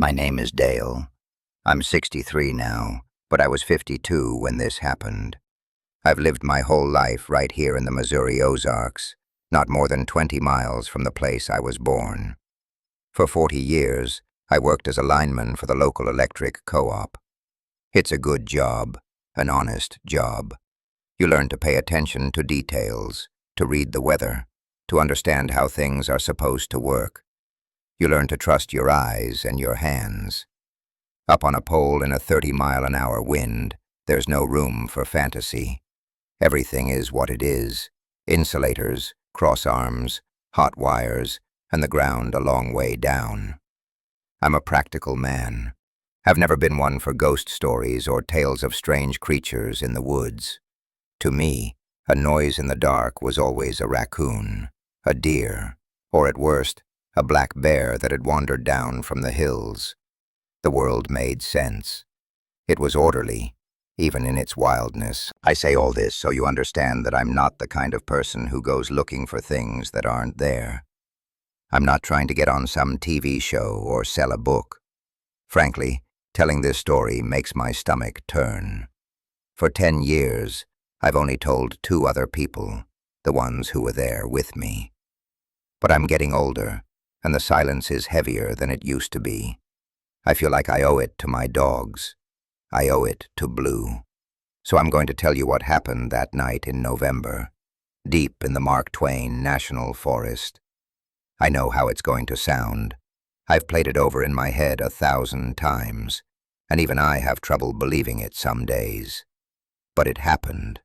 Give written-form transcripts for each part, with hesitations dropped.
My name is Dale. I'm 63 now, but I was 52 when this happened. I've lived my whole life right here in the Missouri Ozarks, not more than 20 miles from the place I was born. For 40 years, I worked as a lineman for the local electric co-op. It's a good job, an honest job. You learn to pay attention to details, to read the weather, to understand how things are supposed to work. You learn to trust your eyes and your hands. Up on a pole in a 30-mile-an-hour wind, there's no room for fantasy. Everything is what it is: insulators, cross arms, hot wires, and the ground a long way down. I'm a practical man. I've never been one for ghost stories or tales of strange creatures in the woods. To me, a noise in the dark was always a raccoon, a deer, or at worst, a black bear that had wandered down from the hills. The world made sense. It was orderly, even in its wildness. I say all this so you understand that I'm not the kind of person who goes looking for things that aren't there. I'm not trying to get on some TV show or sell a book. Frankly, telling this story makes my stomach turn. For 10 years, I've only told 2 other people, the ones who were there with me. But I'm getting older, and the silence is heavier than it used to be. I feel like I owe it to my dogs. I owe it to Blue. So I'm going to tell you what happened that night in November, deep in the Mark Twain National Forest. I know how it's going to sound. I've played it over in my head 1,000 times, and even I have trouble believing it some days. But it happened.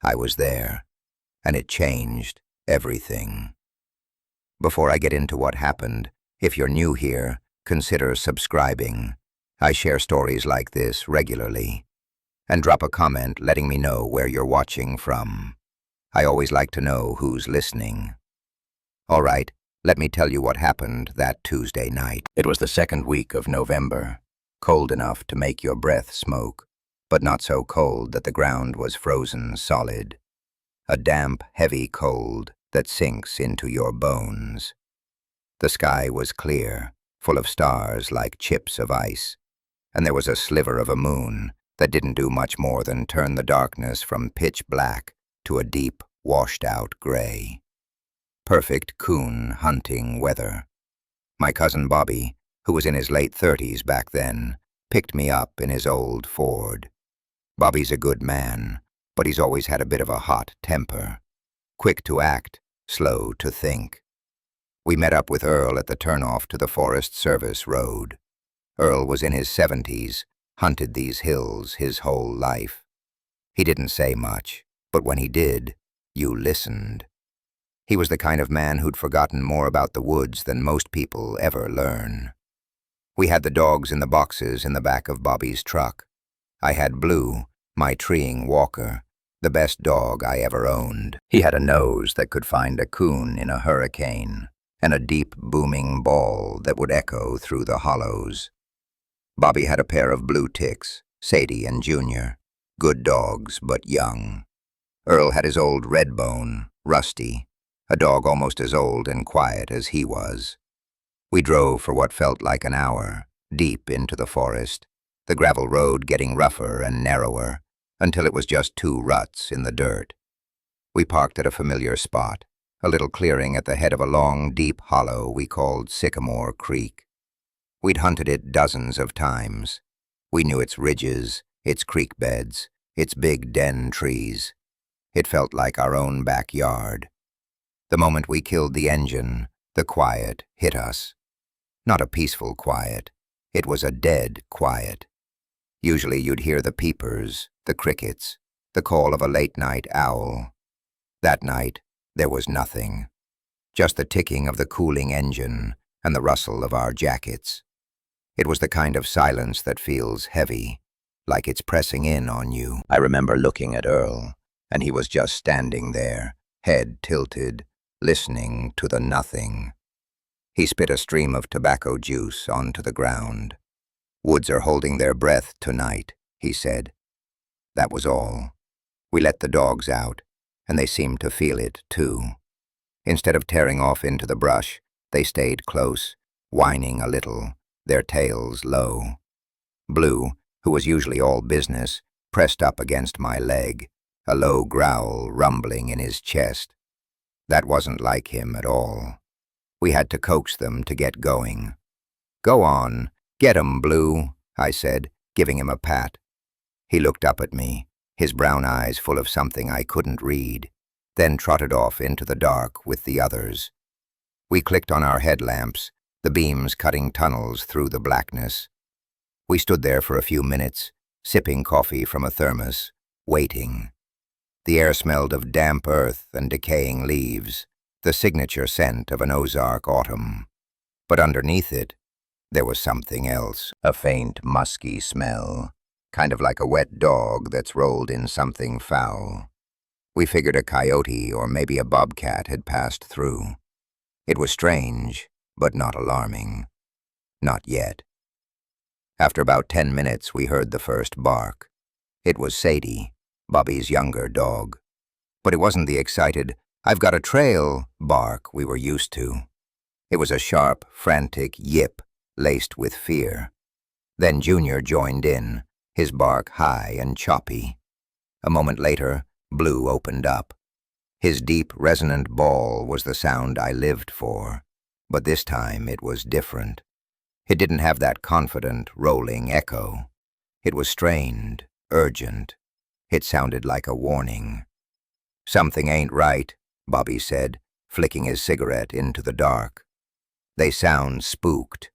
I was there, and it changed everything. Before I get into what happened, if you're new here, consider subscribing. I share stories like this regularly. And drop a comment letting me know where you're watching from. I always like to know who's listening. All right, let me tell you what happened that Tuesday night. It was the second week of November, cold enough to make your breath smoke, but not so cold that the ground was frozen solid. A damp, heavy cold that sinks into your bones. The sky was clear, full of stars like chips of ice, and there was a sliver of a moon that didn't do much more than turn the darkness from pitch black to a deep, washed-out gray. Perfect coon hunting weather. My cousin Bobby, who was in his late 30s back then, picked me up in his old Ford. Bobby's a good man, but he's always had a bit of a hot temper. Quick to act, slow to think. We met up with Earl at the turnoff to the Forest Service Road. Earl was in his 70s, hunted these hills his whole life. He didn't say much, but when he did, you listened. He was the kind of man who'd forgotten more about the woods than most people ever learn. We had the dogs in the boxes in the back of Bobby's truck. I had Blue, my treeing walker, the best dog I ever owned. He had a nose that could find a coon in a hurricane, and a deep, booming bawl that would echo through the hollows. Bobby had a pair of blue ticks, Sadie and Junior, good dogs but young. Earl had his old Redbone, Rusty, a dog almost as old and quiet as he was. We drove for what felt like an hour, deep into the forest, the gravel road getting rougher and narrower, until it was just 2 ruts in the dirt. We parked at a familiar spot, a little clearing at the head of a long, deep hollow we called Sycamore Creek. We'd hunted it dozens of times. We knew its ridges, its creek beds, its big den trees. It felt like our own backyard. The moment we killed the engine, the quiet hit us. Not a peaceful quiet. It was a dead quiet. Usually you'd hear the peepers, the crickets, the call of a late-night owl. That night, there was nothing. Just the ticking of the cooling engine and the rustle of our jackets. It was the kind of silence that feels heavy, like it's pressing in on you. I remember looking at Earl, and he was just standing there, head tilted, listening to the nothing. He spit a stream of tobacco juice onto the ground. "Woods are holding their breath tonight," he said. That was all. We let the dogs out, and they seemed to feel it, too. Instead of tearing off into the brush, they stayed close, whining a little, their tails low. Blue, who was usually all business, pressed up against my leg, a low growl rumbling in his chest. That wasn't like him at all. We had to coax them to get going. "Go on, get 'em, Blue," I said, giving him a pat. He looked up at me, his brown eyes full of something I couldn't read, then trotted off into the dark with the others. We clicked on our headlamps, the beams cutting tunnels through the blackness. We stood there for a few minutes, sipping coffee from a thermos, waiting. The air smelled of damp earth and decaying leaves, the signature scent of an Ozark autumn. But underneath it, there was something else, a faint, musky smell, kind of like a wet dog that's rolled in something foul. We figured a coyote or maybe a bobcat had passed through. It was strange, but not alarming. Not yet. After about 10 minutes, we heard the first bark. It was Sadie, Bobby's younger dog. But it wasn't the excited, "I've got a trail" bark we were used to. It was a sharp, frantic yip laced with fear. Then Junior joined in, his bark high and choppy. A moment later, Blue opened up. His deep, resonant bawl was the sound I lived for, but this time it was different. It didn't have that confident, rolling echo. It was strained, urgent. It sounded like a warning. "Something ain't right," Bobby said, flicking his cigarette into the dark. "They sound spooked."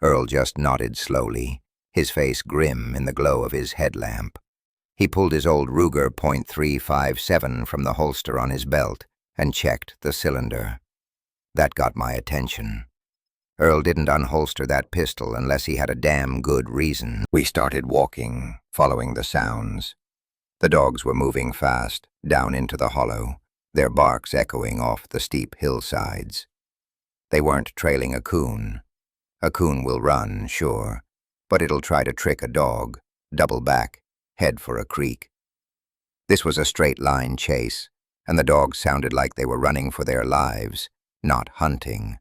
Earl just nodded slowly, his face grim in the glow of his headlamp. He pulled his old Ruger .357 from the holster on his belt and checked the cylinder. That got my attention. Earl didn't unholster that pistol unless he had a damn good reason. We started walking, following the sounds. The dogs were moving fast, down into the hollow, their barks echoing off the steep hillsides. They weren't trailing a coon. A coon will run, sure, but it'll try to trick a dog, double back, head for a creek. This was a straight-line chase, and the dogs sounded like they were running for their lives, not hunting.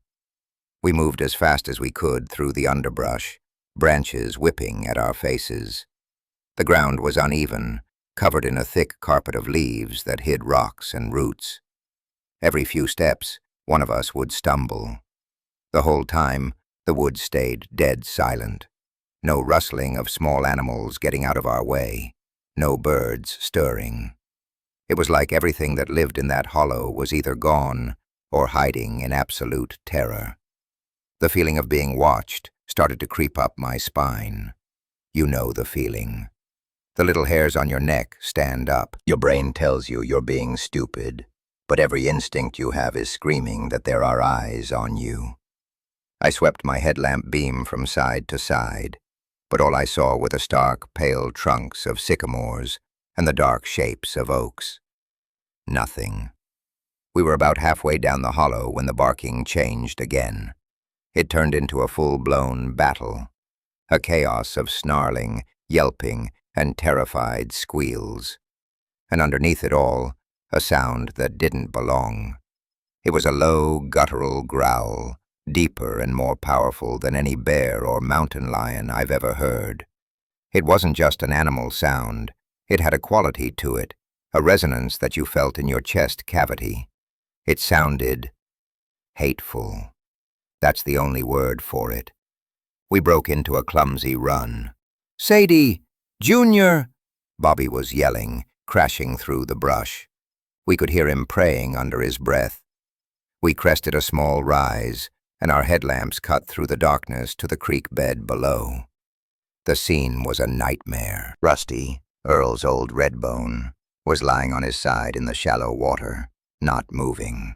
We moved as fast as we could through the underbrush, branches whipping at our faces. The ground was uneven, covered in a thick carpet of leaves that hid rocks and roots. Every few steps, one of us would stumble. The whole time, the woods stayed dead silent. No rustling of small animals getting out of our way, no birds stirring. It was like everything that lived in that hollow was either gone or hiding in absolute terror. The feeling of being watched started to creep up my spine. You know the feeling. The little hairs on your neck stand up. Your brain tells you you're being stupid, but every instinct you have is screaming that there are eyes on you. I swept my headlamp beam from side to side, but all I saw were the stark, pale trunks of sycamores and the dark shapes of oaks. Nothing. We were about halfway down the hollow when the barking changed again. It turned into a full-blown battle, a chaos of snarling, yelping, and terrified squeals. And underneath it all, a sound that didn't belong. It was a low, guttural growl, deeper and more powerful than any bear or mountain lion I've ever heard. It wasn't just an animal sound. It had a quality to it, a resonance that you felt in your chest cavity. It sounded hateful. That's the only word for it. We broke into a clumsy run. "Sadie! Junior!" Bobby was yelling, crashing through the brush. We could hear him praying under his breath. We crested a small rise, and our headlamps cut through the darkness to the creek bed below. The scene was a nightmare. Rusty, Earl's old redbone, was lying on his side in the shallow water, not moving.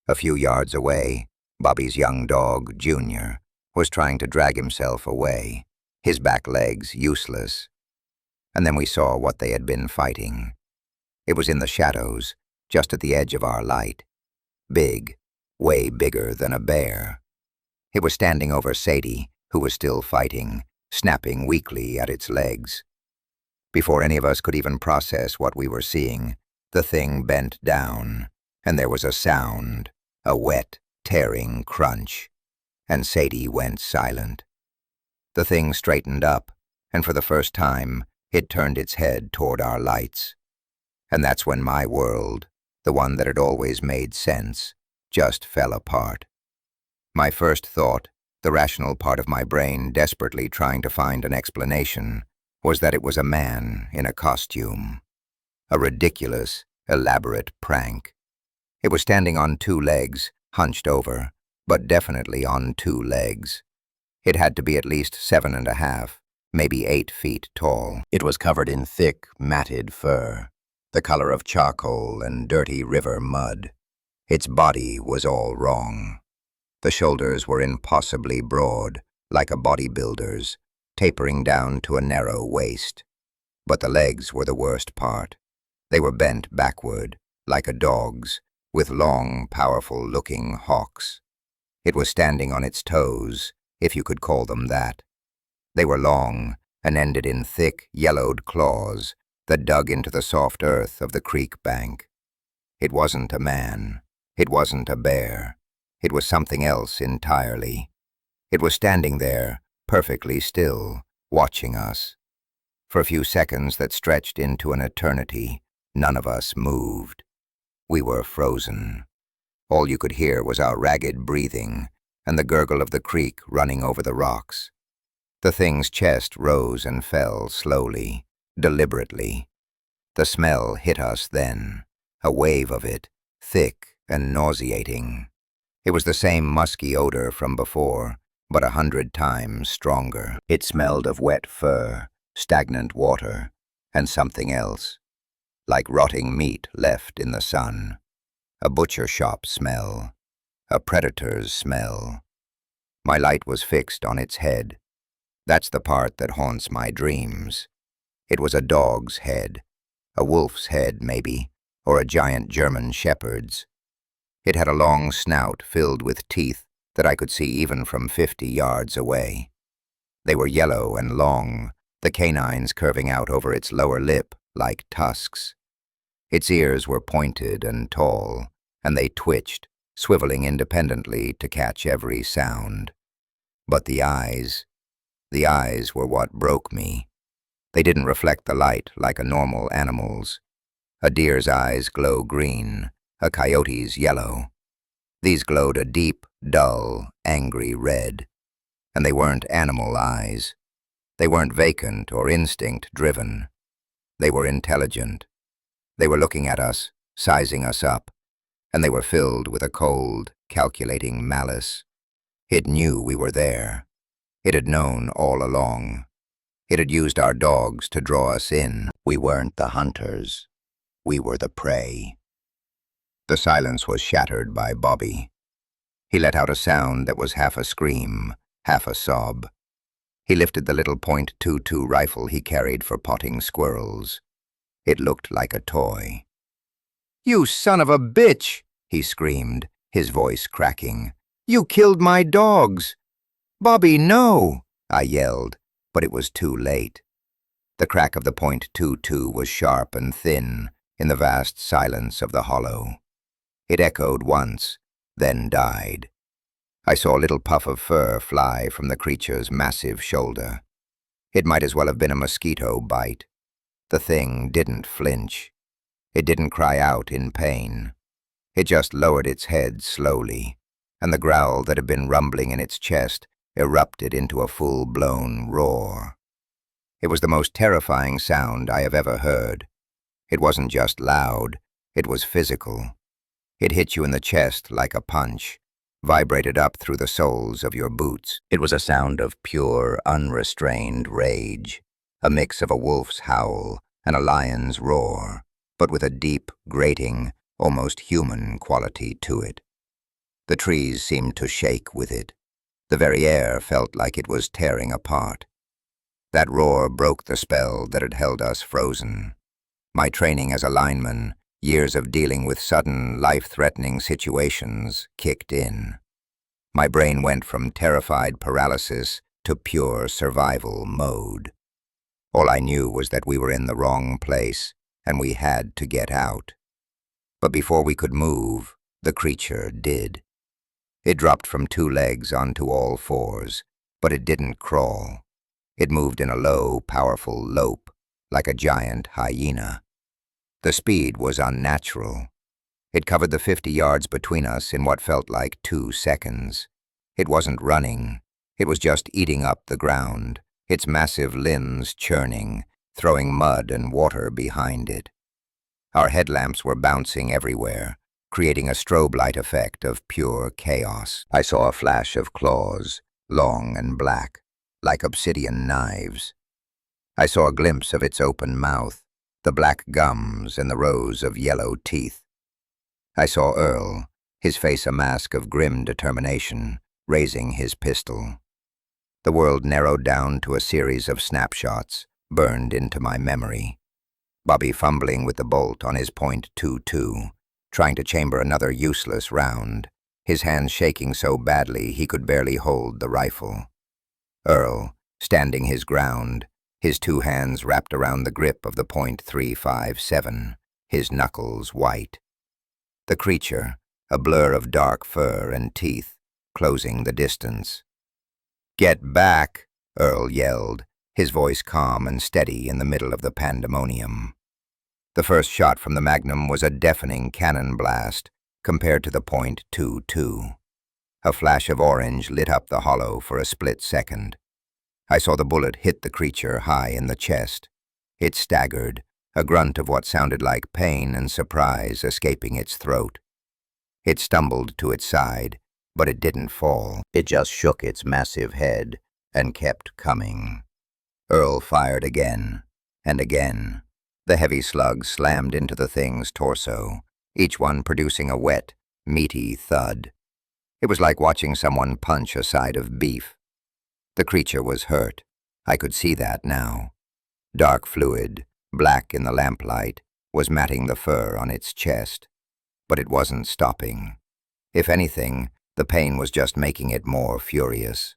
A few yards away, Bobby's young dog, Junior, was trying to drag himself away, his back legs useless. And then we saw what they had been fighting. It was in the shadows, just at the edge of our light. Big, way bigger than a bear. It was standing over Sadie, who was still fighting, snapping weakly at its legs. Before any of us could even process what we were seeing, the thing bent down, and there was a sound, a wet, tearing crunch. and Sadie went silent. The thing straightened up, and for the first time, it turned its head toward our lights. And that's when my world, the one that had always made sense, just fell apart. My first thought, the rational part of my brain desperately trying to find an explanation, was that it was a man in a costume. A ridiculous, elaborate prank. It was standing on 2 legs, hunched over, but definitely on 2 legs. It had to be at least 7.5, maybe 8 feet tall. It was covered in thick, matted fur, the color of charcoal and dirty river mud. Its body was all wrong. The shoulders were impossibly broad, like a bodybuilder's, tapering down to a narrow waist. But the legs were the worst part. They were bent backward, like a dog's, with long, powerful-looking hocks. It was standing on its toes, if you could call them that. They were long and ended in thick, yellowed claws that dug into the soft earth of the creek bank. It wasn't a man. It wasn't a bear. It was something else entirely. It was standing there, perfectly still, watching us. For a few seconds that stretched into an eternity, none of us moved. We were frozen. All you could hear was our ragged breathing and the gurgle of the creek running over the rocks. The thing's chest rose and fell slowly, deliberately. The smell hit us then, a wave of it, thick and nauseating. It was the same musky odor from before, but 100 times stronger. It smelled of wet fur, stagnant water, and something else, like rotting meat left in the sun. A butcher shop smell, a predator's smell. My light was fixed on its head. That's the part that haunts my dreams. It was a dog's head, a wolf's head maybe, or a giant German shepherd's. It had a long snout filled with teeth that I could see even from 50 yards away. They were yellow and long, the canines curving out over its lower lip like tusks. Its ears were pointed and tall, and they twitched, swiveling independently to catch every sound. But the eyes were what broke me. They didn't reflect the light like a normal animal's. A deer's eyes glow green, a coyote's yellow. These glowed a deep, dull, angry red. And they weren't animal eyes. They weren't vacant or instinct-driven. They were intelligent. They were looking at us, sizing us up, and they were filled with a cold, calculating malice. It knew we were there. It had known all along. It had used our dogs to draw us in. We weren't the hunters. We were the prey. The silence was shattered by Bobby. He let out a sound that was half a scream, half a sob. He lifted the little .22 rifle he carried for potting squirrels. It looked like a toy. "You son of a bitch!" he screamed, his voice cracking. "You killed my dogs!" "Bobby, no!" I yelled, but it was too late. The crack of the .22 was sharp and thin in the vast silence of the hollow. It echoed once, then died. I saw a little puff of fur fly from the creature's massive shoulder. It might as well have been a mosquito bite. The thing didn't flinch. It didn't cry out in pain. It just lowered its head slowly, and the growl that had been rumbling in its chest erupted into a full-blown roar. It was the most terrifying sound I have ever heard. It wasn't just loud, it was physical. It hit you in the chest like a punch, vibrated up through the soles of your boots. It was a sound of pure, unrestrained rage, a mix of a wolf's howl and a lion's roar, but with a deep, grating, almost human quality to it. The trees seemed to shake with it. The very air felt like it was tearing apart. That roar broke the spell that had held us frozen. My training as a lineman, years of dealing with sudden, life-threatening situations, kicked in. My brain went from terrified paralysis to pure survival mode. All I knew was that we were in the wrong place, and we had to get out. But before we could move, the creature did. It dropped from 2 legs onto all 4s, but it didn't crawl. It moved in a low, powerful lope, like a giant hyena. The speed was unnatural. It covered the 50 yards between us in what felt like 2 seconds. It wasn't running. It was just eating up the ground, its massive limbs churning, throwing mud and water behind it. Our headlamps were bouncing everywhere, creating a strobe light effect of pure chaos. I saw a flash of claws, long and black, like obsidian knives. I saw a glimpse of its open mouth, the black gums and the rows of yellow teeth. I saw Earl, his face a mask of grim determination, raising his pistol. The world narrowed down to a series of snapshots, burned into my memory. Bobby fumbling with the bolt on his .22, trying to chamber another useless round, his hands shaking so badly he could barely hold the rifle. Earl, standing his ground, his 2 hands wrapped around the grip of the .357, his knuckles white. The creature, a blur of dark fur and teeth, closing the distance. "Get back," Earl yelled, his voice calm and steady in the middle of the pandemonium. The first shot from the Magnum was a deafening cannon blast compared to the .22. A flash of orange lit up the hollow for a split second. I saw the bullet hit the creature high in the chest. It staggered, a grunt of what sounded like pain and surprise escaping its throat. It stumbled to its side, but it didn't fall. It just shook its massive head and kept coming. Earl fired again and again. The heavy slugs slammed into the thing's torso, each one producing a wet, meaty thud. It was like watching someone punch a side of beef. The creature was hurt. I could see that now. Dark fluid, black in the lamplight, was matting the fur on its chest. But it wasn't stopping. If anything, the pain was just making it more furious.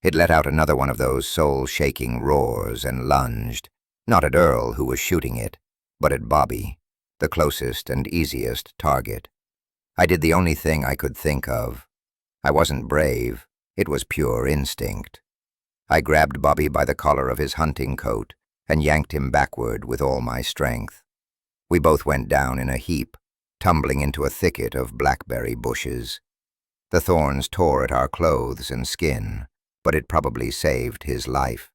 It let out another one of those soul-shaking roars and lunged, not at Earl, who was shooting it, but at Bobby, the closest and easiest target. I did the only thing I could think of. I wasn't brave. It was pure instinct. I grabbed Bobby by the collar of his hunting coat and yanked him backward with all my strength. We both went down in a heap, tumbling into a thicket of blackberry bushes. The thorns tore at our clothes and skin, but it probably saved his life.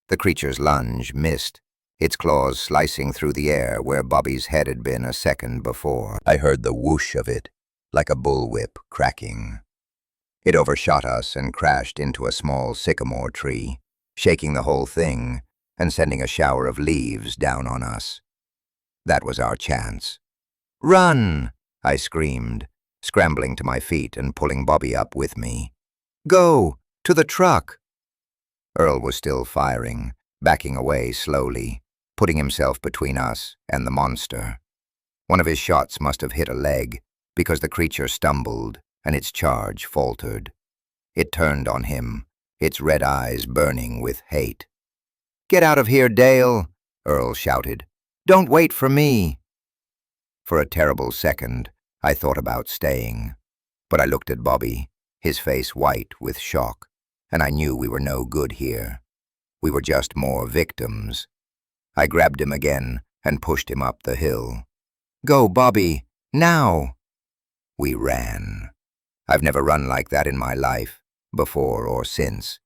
The creature's lunge missed, its claws slicing through the air where Bobby's head had been a second before. I heard the whoosh of it, like a bullwhip cracking. It overshot us and crashed into a small sycamore tree, shaking the whole thing and sending a shower of leaves down on us. That was our chance. "Run!" I screamed, scrambling to my feet and pulling Bobby up with me. "Go! To the truck!" Earl was still firing, backing away slowly, putting himself between us and the monster. One of his shots must have hit a leg, because the creature stumbled and its charge faltered. It turned on him, its red eyes burning with hate. "Get out of here, Dale!" Earl shouted. "Don't wait for me!" For a terrible second, I thought about staying. But I looked at Bobby, his face white with shock, and I knew we were no good here. We were just more victims. I grabbed him again and pushed him up the hill. "Go, Bobby! Now!" We ran. I've never run like that in my life, before or since.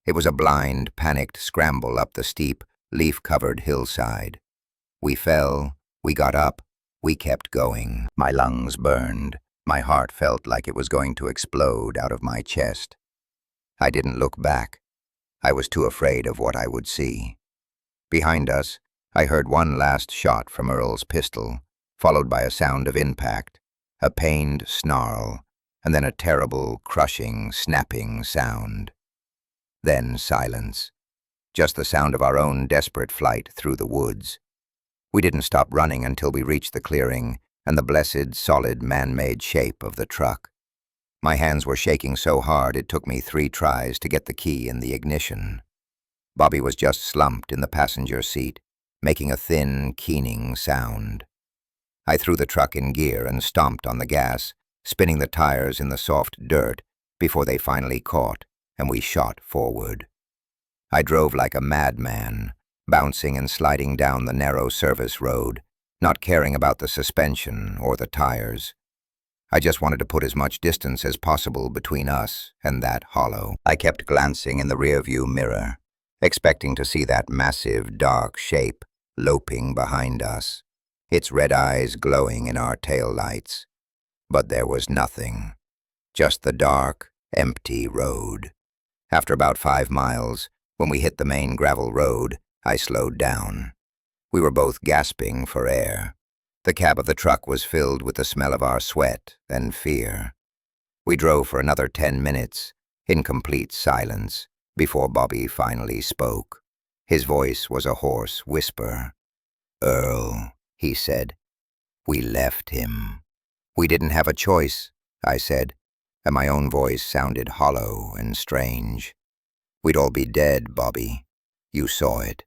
It was a blind, panicked scramble up the steep, leaf-covered hillside. We fell, we got up, we kept going. My lungs burned. My heart felt like it was going to explode out of my chest. I didn't look back. I was too afraid of what I would see. Behind us, I heard one last shot from Earl's pistol, followed by a sound of impact, a pained snarl, and then a terrible, crushing, snapping sound. Then silence. Just the sound of our own desperate flight through the woods. We didn't stop running until we reached the clearing and the blessed, solid, man-made shape of the truck. My hands were shaking so hard it took me 3 tries to get the key in the ignition. Bobby was just slumped in the passenger seat, making a thin, keening sound. I threw the truck in gear and stomped on the gas, spinning the tires in the soft dirt before they finally caught, and we shot forward. I drove like a madman, bouncing and sliding down the narrow service road, not caring about the suspension or the tires. I just wanted to put as much distance as possible between us and that hollow. I kept glancing in the rearview mirror, expecting to see that massive, dark shape loping behind us, its red eyes glowing in our taillights. But there was nothing, just the dark, empty road. After about 5 miles, when we hit the main gravel road, I slowed down. We were both gasping for air. The cab of the truck was filled with the smell of our sweat and fear. We drove for another 10 minutes, in complete silence, before Bobby finally spoke. His voice was a hoarse whisper. "Earl," he said, "we left him." "We didn't have a choice," I said, and my own voice sounded hollow and strange. "We'd all be dead, Bobby. You saw it.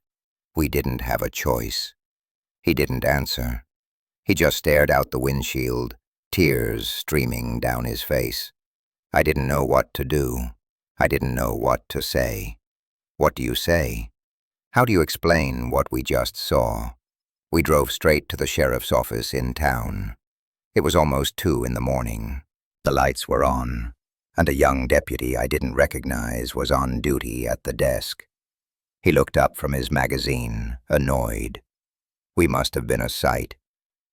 We didn't have a choice." He didn't answer. He just stared out the windshield, tears streaming down his face. I didn't know what to do. I didn't know what to say. What do you say? How do you explain what we just saw? We drove straight to the sheriff's office in town. It was almost 2 in the morning. The lights were on, and a young deputy I didn't recognize was on duty at the desk. He looked up from his magazine, annoyed. We must have been a sight,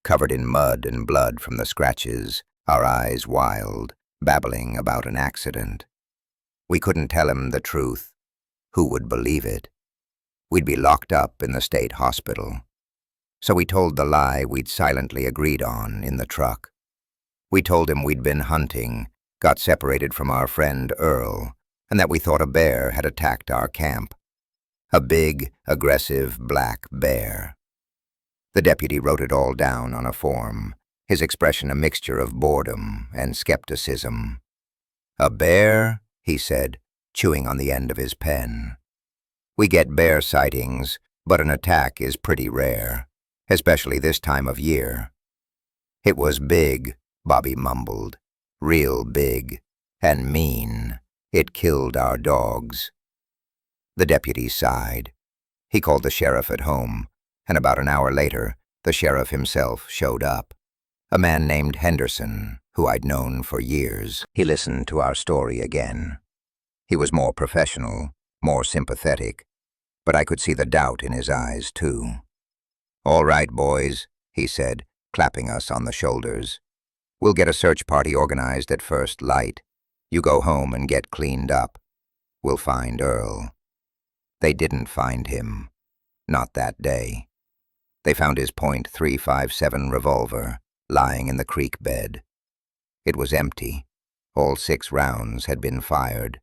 covered in mud and blood from the scratches, our eyes wild, babbling about an accident. We couldn't tell him the truth. Who would believe it? We'd be locked up in the state hospital. So we told the lie we'd silently agreed on in the truck. We told him we'd been hunting, got separated from our friend Earl, and that we thought a bear had attacked our camp. A big, aggressive black bear. The deputy wrote it all down on a form, his expression a mixture of boredom and skepticism. "A bear?" he said, chewing on the end of his pen. "We get bear sightings, but an attack is pretty rare, especially this time of year." "It was big," Bobby mumbled. "Real big. And mean. It killed our dogs." The deputy sighed. He called the sheriff at home, and about an hour later, the sheriff himself showed up. A man named Henderson, who I'd known for years. He listened to our story again. He was more professional, more sympathetic, but I could see the doubt in his eyes, too. "All right, boys," he said, clapping us on the shoulders. "We'll get a search party organized at first light. You go home and get cleaned up. We'll find Earl." They didn't find him. Not that day. They found his .357 revolver lying in the creek bed. It was empty. All 6 rounds had been fired.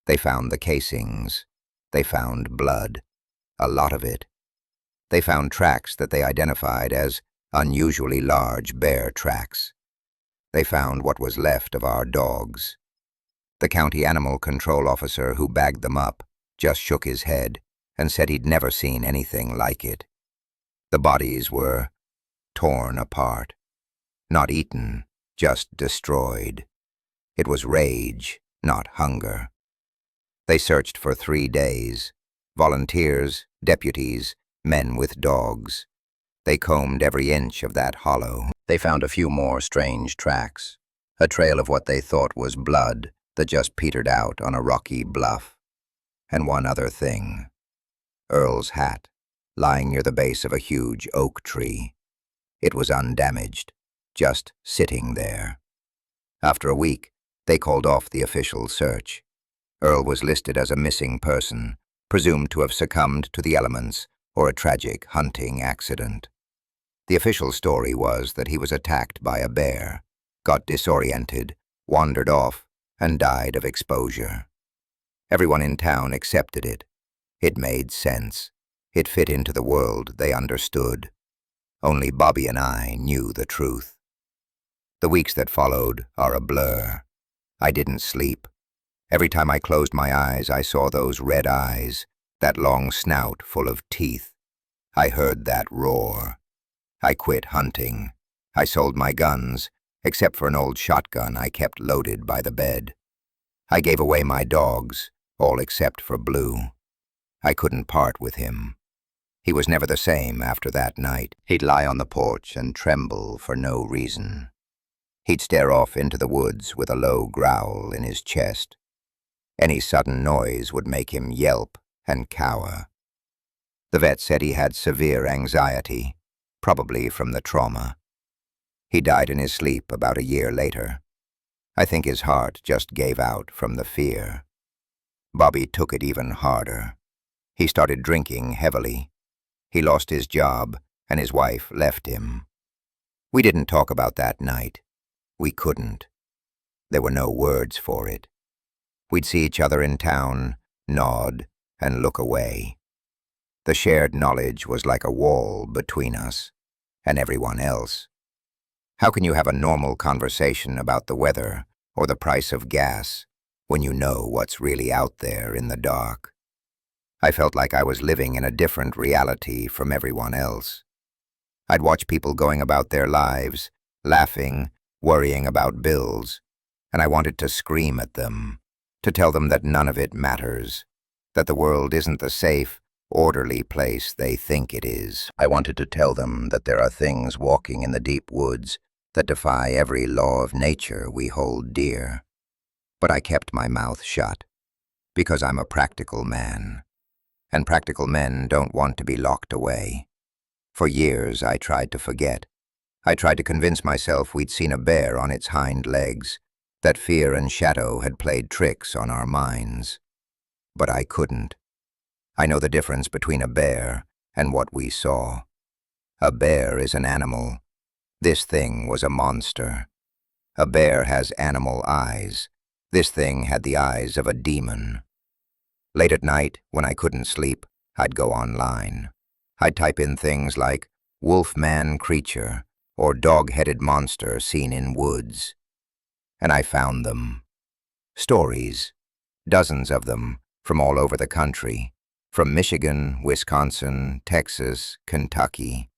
They found the casings. They found blood. A lot of it. They found tracks that they identified as unusually large bear tracks. They found what was left of our dogs. The county animal control officer who bagged them up just shook his head and said he'd never seen anything like it. The bodies were torn apart. Not eaten, just destroyed. It was rage, not hunger. They searched for 3 days. Volunteers, deputies, men with dogs. They combed every inch of that hollow. They found a few more strange tracks. A trail of what they thought was blood that just petered out on a rocky bluff. And one other thing. Earl's hat, lying near the base of a huge oak tree. It was undamaged, just sitting there. After a week, they called off the official search. Earl was listed as a missing person, presumed to have succumbed to the elements or a tragic hunting accident. The official story was that he was attacked by a bear, got disoriented, wandered off, and died of exposure. Everyone in town accepted it. It made sense. It fit into the world they understood. Only Bobby and I knew the truth. The weeks that followed are a blur. I didn't sleep. Every time I closed my eyes, I saw those red eyes, that long snout full of teeth. I heard that roar. I quit hunting. I sold my guns, except for an old shotgun I kept loaded by the bed. I gave away my dogs, all except for Blue. I couldn't part with him. He was never the same after that night. He'd lie on the porch and tremble for no reason. He'd stare off into the woods with a low growl in his chest. Any sudden noise would make him yelp and cower. The vet said he had severe anxiety, probably from the trauma. He died in his sleep about a year later. I think his heart just gave out from the fear. Bobby took it even harder. He started drinking heavily. He lost his job, and his wife left him. We didn't talk about that night. We couldn't. There were no words for it. We'd see each other in town, nod, and look away. The shared knowledge was like a wall between us and everyone else. How can you have a normal conversation about the weather or the price of gas when you know what's really out there in the dark? I felt like I was living in a different reality from everyone else. I'd watch people going about their lives, laughing, worrying about bills, and I wanted to scream at them, to tell them that none of it matters, that the world isn't the safe, orderly place they think it is. I wanted to tell them that there are things walking in the deep woods that defy every law of nature we hold dear. But I kept my mouth shut, because I'm a practical man. And practical men don't want to be locked away. For years, I tried to forget. I tried to convince myself we'd seen a bear on its hind legs, that fear and shadow had played tricks on our minds. But I couldn't. I know the difference between a bear and what we saw. A bear is an animal. This thing was a monster. A bear has animal eyes. This thing had the eyes of a demon. Late at night, when I couldn't sleep, I'd go online. I'd type in things like wolf-man creature or dog-headed monster seen in woods. And I found them. Stories, dozens of them, from all over the country, from Michigan, Wisconsin, Texas, Kentucky.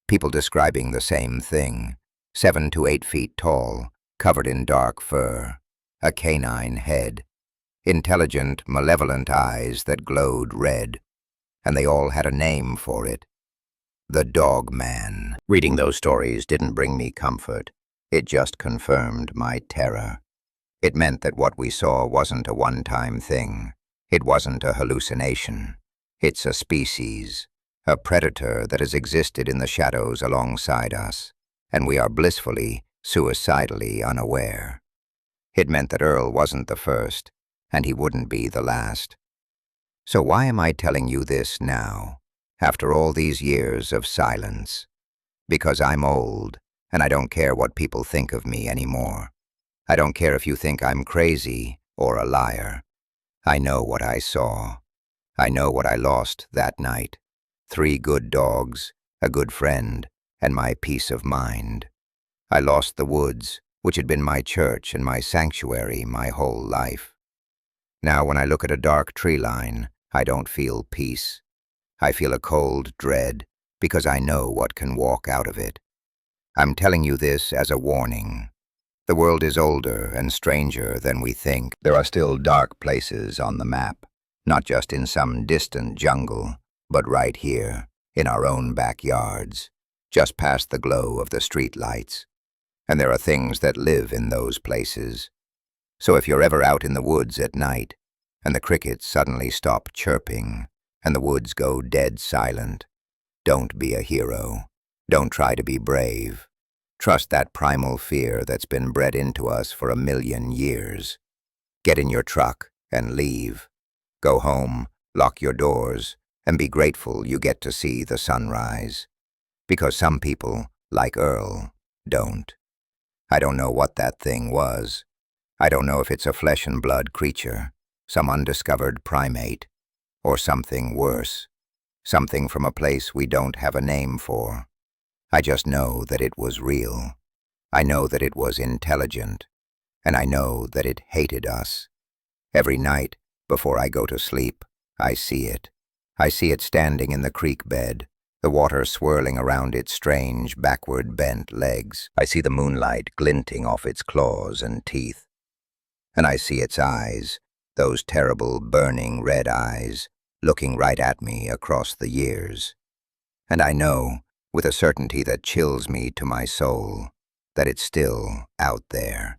People describing the same thing, 7 to 8 feet tall, covered in dark fur, a canine head, intelligent, malevolent eyes that glowed red, and they all had a name for it. The Dogman. Reading those stories didn't bring me comfort. It just confirmed my terror. It meant that what we saw wasn't a one-time thing. It wasn't a hallucination. It's a species, a predator that has existed in the shadows alongside us, and we are blissfully, suicidally unaware. It meant that Earl wasn't the first, and he wouldn't be the last. So why am I telling you this now, after all these years of silence? Because I'm old, and I don't care what people think of me anymore. I don't care if you think I'm crazy or a liar. I know what I saw. I know what I lost that night. 3 good dogs, a good friend, and my peace of mind. I lost the woods, which had been my church and my sanctuary my whole life. Now when I look at a dark tree line, I don't feel peace. I feel a cold dread because I know what can walk out of it. I'm telling you this as a warning. The world is older and stranger than we think. There are still dark places on the map, not just in some distant jungle, but right here, in our own backyards, just past the glow of the street lights. And there are things that live in those places. So if you're ever out in the woods at night, and the crickets suddenly stop chirping, and the woods go dead silent, don't be a hero. Don't try to be brave. Trust that primal fear that's been bred into us for 1,000,000 years. Get in your truck and leave. Go home, lock your doors, and be grateful you get to see the sunrise. Because some people, like Earl, don't. I don't know what that thing was. I don't know if it's a flesh and blood creature, some undiscovered primate, or something worse, something from a place we don't have a name for. I just know that it was real. I know that it was intelligent, and I know that it hated us. Every night, before I go to sleep, I see it. I see it standing in the creek bed, the water swirling around its strange, backward bent legs. I see the moonlight glinting off its claws and teeth. And I see its eyes, those terrible, burning red eyes, looking right at me across the years. And I know, with a certainty that chills me to my soul, that it's still out there,